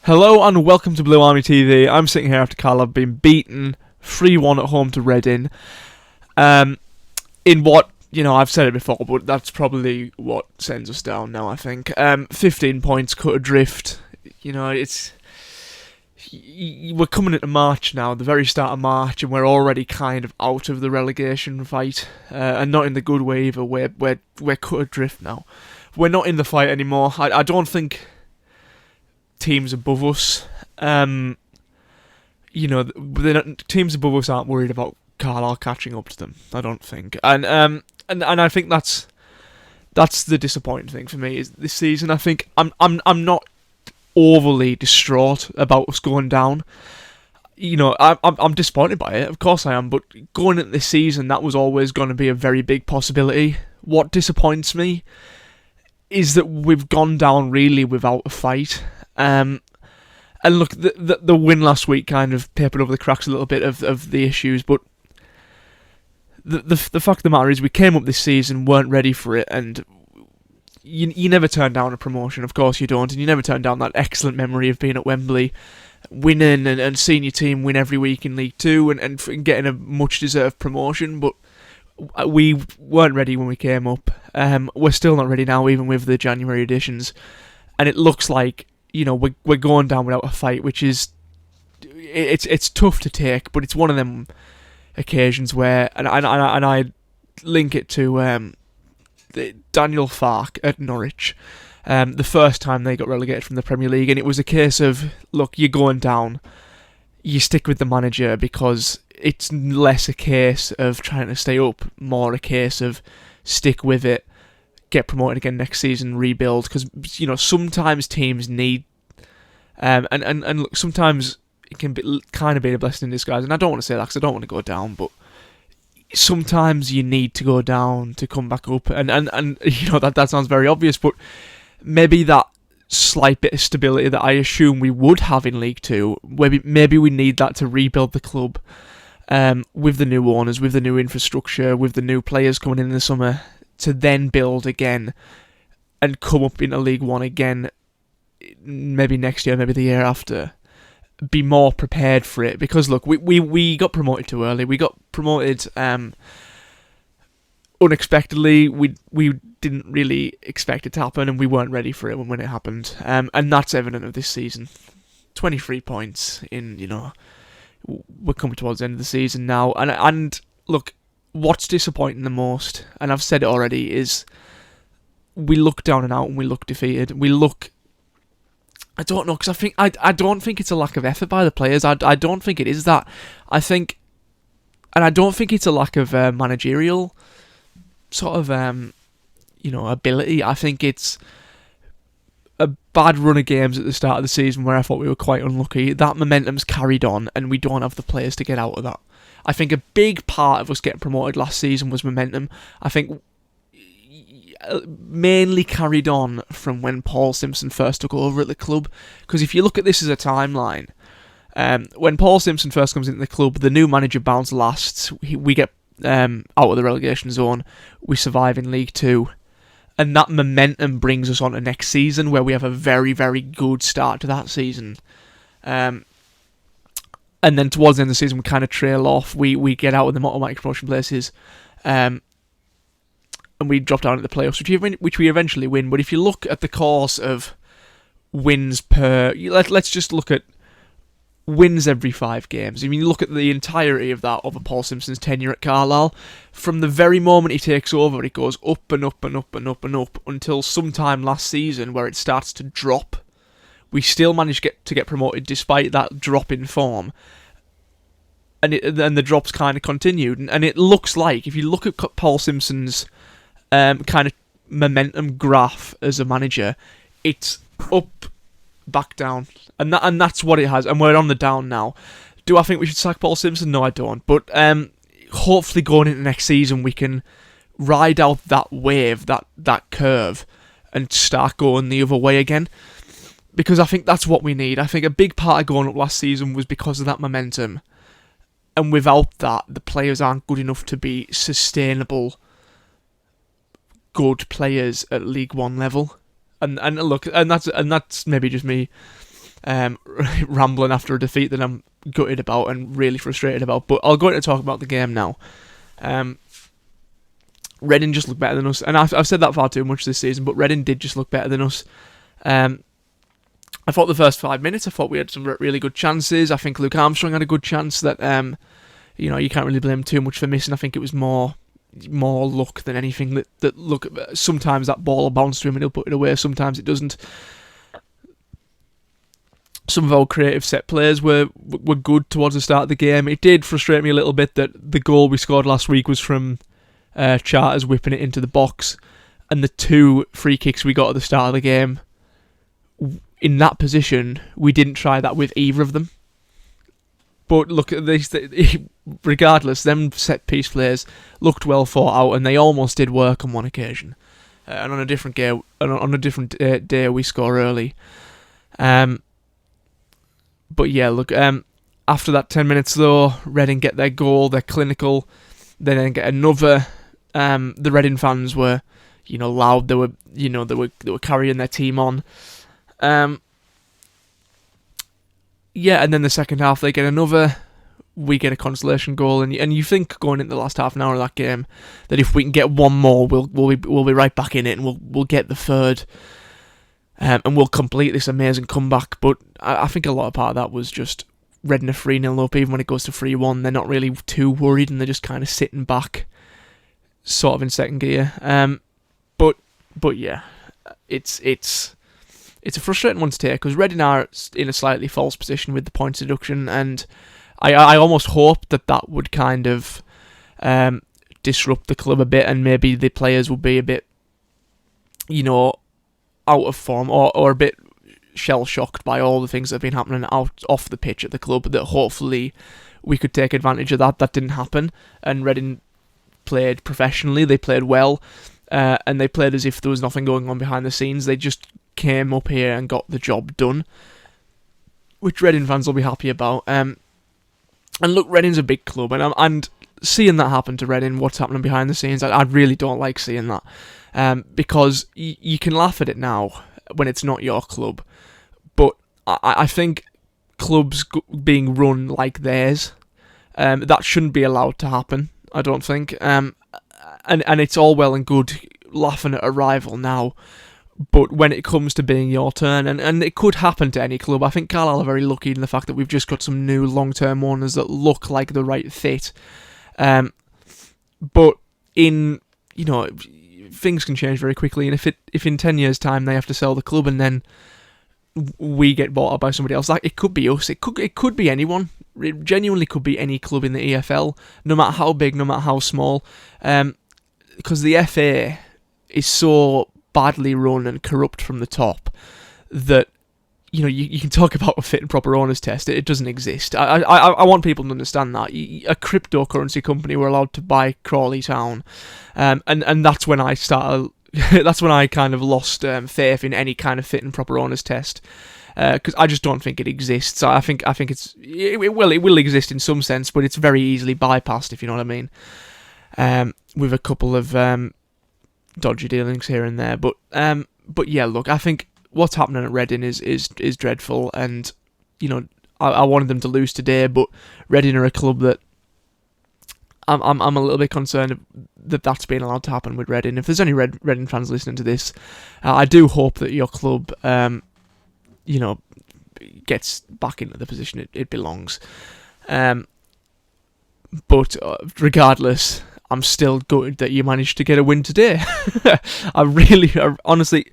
Hello and welcome to Blue Army TV. I'm sitting here after Carlisle have been beaten 3-1 at home to Reading. In what, I've said it before, but that's probably what sends us down now, I think. 15 points cut adrift. We're coming into March now, the very start of March, and we're already kind of out of the relegation fight. And not in the good way either. We're cut adrift now. We're not in the fight anymore. I don't think teams above us, teams above us aren't worried about Carlisle catching up to them. I don't think, and I think that's the disappointing thing for me is this season. I think I'm not overly distraught about us going down. I'm disappointed by it. Of course I am, but going into this season, that was always going to be a very big possibility. What disappoints me is that we've gone down really without a fight. And look, the win last week kind of papered over the cracks a little bit of the issues, but the fact of the matter is we came up this season, weren't ready for it, and you never turn down a promotion, of course you don't, and you never turn down that excellent memory of being at Wembley, winning and seeing your team win every week in League Two and getting a much-deserved promotion, but we weren't ready when we came up. We're still not ready now, even with the January editions, and it looks like we're going down without a fight, which is it's tough to take, but it's one of them occasions where, and I link it to Daniel Farke at Norwich, the first time they got relegated from the Premier League, and it was a case of, look, you're going down, you stick with the manager because it's less a case of trying to stay up, more a case of stick with it, get promoted again next season, rebuild, because sometimes teams need and look, sometimes it can be kind of be a blessing in disguise, and I don't want to say that because I don't want to go down, but sometimes you need to go down to come back up, and that sounds very obvious, but maybe that slight bit of stability that I assume we would have in League Two, maybe we need that to rebuild the club, with the new owners, with the new infrastructure, with the new players coming in the summer, to then build again and come up into League One again, maybe next year, maybe the year after. Be more prepared for it, because look, we got promoted too early. We got promoted unexpectedly. We didn't really expect it to happen, and we weren't ready for it when it happened. And that's evident of this season. 23 points in, we're coming towards the end of the season now, and look, what's disappointing the most, and I've said it already, is we look down and out and we look defeated. I don't know, because I don't think it's a lack of effort by the players. I don't think it is that. I don't think it's a lack of managerial sort of ability. I think it's a bad run of games at the start of the season where I thought we were quite unlucky. That momentum's carried on, and we don't have the players to get out of that. I think a big part of us getting promoted last season was momentum. I think mainly carried on from when Paul Simpson first took over at the club. Because if you look at this as a timeline, when Paul Simpson first comes into the club, the new manager bounce lasts. We get out of the relegation zone. We survive in League Two. And that momentum brings us on to next season, where we have a very, very good start to that season. And then towards the end of the season, we kind of trail off. We get out of the automatic promotion places, and we drop down at the playoffs, which we eventually win. But if you look at the course of wins per, let's just look at wins every 5 games. I mean, you look at the entirety of that over Paul Simpson's tenure at Carlisle. From the very moment he takes over, it goes up and up and up and up and up until sometime last season where it starts to drop. We still managed to get promoted despite that drop in form, and the drops kind of continued. And it looks like, if you look at Paul Simpson's kind of momentum graph as a manager, it's up, back down, and that's what it has. And we're on the down now. Do I think we should sack Paul Simpson? No, I don't. But hopefully going into next season we can ride out that wave, that curve, and start going the other way again. Because I think that's what we need. I think a big part of going up last season was because of that momentum. And without that, the players aren't good enough to be sustainable, good players at League One level. And look, and that's maybe just me rambling after a defeat that I'm gutted about and really frustrated about. But I'll go into talk about the game now. Reading just looked better than us, and I've said that far too much this season, but Reading did just look better than us. I thought the first 5 minutes, I thought we had some really good chances. I think Luke Armstrong had a good chance that, you can't really blame him too much for missing. I think it was more luck than anything. That sometimes that ball will bounce to him and he'll put it away, sometimes it doesn't. Some of our creative set plays were good towards the start of the game. It did frustrate me a little bit that the goal we scored last week was from Charters whipping it into the box, and the 2 free kicks we got at the start of the game, in that position, we didn't try that with either of them. But look at this, regardless, them set piece plays looked well thought out, and they almost did work on one occasion. And on a different day, we score early. But yeah, look, after that 10 minutes though, Reading get their goal, they're clinical, they then get another. The Reading fans were, loud. They were carrying their team on. And then the second half they get another. We get a consolation goal, and you think going into the last half an hour of that game that if we can get one more, we'll be right back in it, and we'll get the third, and we'll complete this amazing comeback. But I think a lot of part of that was just Reading a 3-0 up. Even when it goes to 3-1, they're not really too worried, and they're just kind of sitting back, sort of in second gear. But yeah, it's a frustrating one to take because Reading are in a slightly false position with the points deduction, and I almost hoped that would kind of disrupt the club a bit, and maybe the players would be a bit, out of form or a bit shell-shocked by all the things that have been happening off the pitch at the club, that hopefully we could take advantage of that. That didn't happen, and Reading played professionally, they played well, and they played as if there was nothing going on behind the scenes. They just came up here and got the job done, which Reading fans will be happy about. And look, Reading's a big club, and seeing that happen to Reading, what's happening behind the scenes, I really don't like seeing that, because you can laugh at it now when it's not your club, but I think clubs being run like theirs, that shouldn't be allowed to happen, I don't think, and it's all well and good laughing at a rival now, but when it comes to being your turn, and it could happen to any club, I think Carlisle are very lucky in the fact that we've just got some new long-term owners that look like the right fit. But things can change very quickly, and if in 10 years' time they have to sell the club and then we get bought out by somebody else, like it could be us, it could be anyone. It genuinely could be any club in the EFL, no matter how big, no matter how small, because the FA is so badly run and corrupt from the top that you can talk about a fit and proper owners test. It doesn't exist. I want people to understand that a cryptocurrency company were allowed to buy Crawley Town, and that's when I started. That's when I kind of lost faith in any kind of fit and proper owners test, because I just don't think it exists. I think it will exist in some sense, but it's very easily bypassed, if you know what I mean. With a couple of dodgy dealings here and there, but yeah, look, I think what's happening at Reading is dreadful, and I wanted them to lose today, but Reading are a club that I'm a little bit concerned that that's being allowed to happen with Reading. If there's any Reading fans listening to this, I do hope that your club gets back into the position it belongs. But regardless, I'm still gutted that you managed to get a win today. Honestly,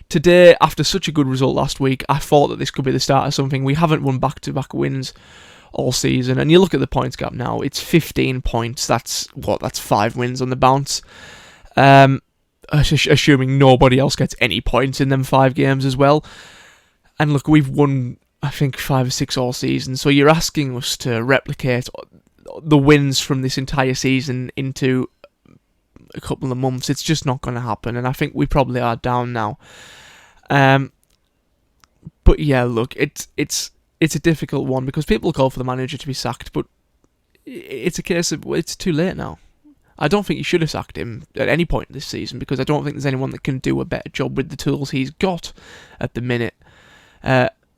today, after such a good result last week, I thought that this could be the start of something. We haven't won back-to-back wins all season, and you look at the points gap now, it's 15 points. That's 5 wins on the bounce. Assuming nobody else gets any points in them 5 games as well. And look, we've won, I think, 5 or 6 all season, so you're asking us to replicate the wins from this entire season into a couple of months. It's just not going to happen, and I think we probably are down now. But yeah, look, it's a difficult one because people call for the manager to be sacked, but it's a case of it's too late now. I don't think you should have sacked him at any point this season because I don't think there's anyone that can do a better job with the tools he's got at the minute.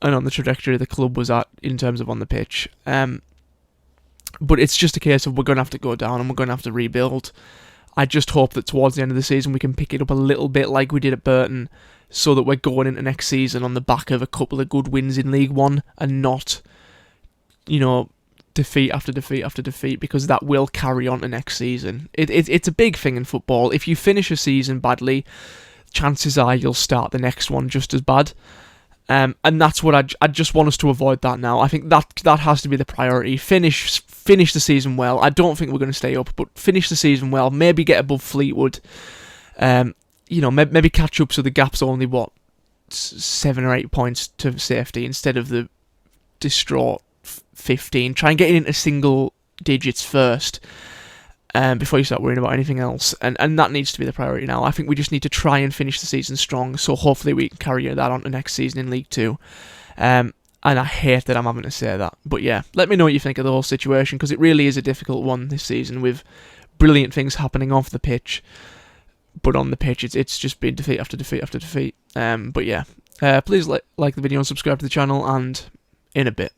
and on the trajectory the club was at in terms of on the pitch. But it's just a case of we're going to have to go down and we're going to have to rebuild. I just hope that towards the end of the season we can pick it up a little bit like we did at Burton, so that we're going into next season on the back of a couple of good wins in League One and not, defeat after defeat after defeat, because that will carry on to next season. It's a big thing in football. If you finish a season badly, chances are you'll start the next one just as bad. And that's what I just want us to avoid that now. I think that has to be the priority. Finish the season well. I don't think we're going to stay up, but finish the season well. Maybe get above Fleetwood. Maybe catch up so the gap's only 7 or 8 points to safety instead of the distraught 15. Try and get it into single digits first. Before you start worrying about anything else. And that needs to be the priority now. I think we just need to try and finish the season strong, so hopefully we can carry that on to next season in League 2. And I hate that I'm having to say that. But yeah, let me know what you think of the whole situation, because it really is a difficult one this season, with brilliant things happening off the pitch. But on the pitch, it's just been defeat after defeat after defeat. But yeah, please like the video and subscribe to the channel, and in a bit.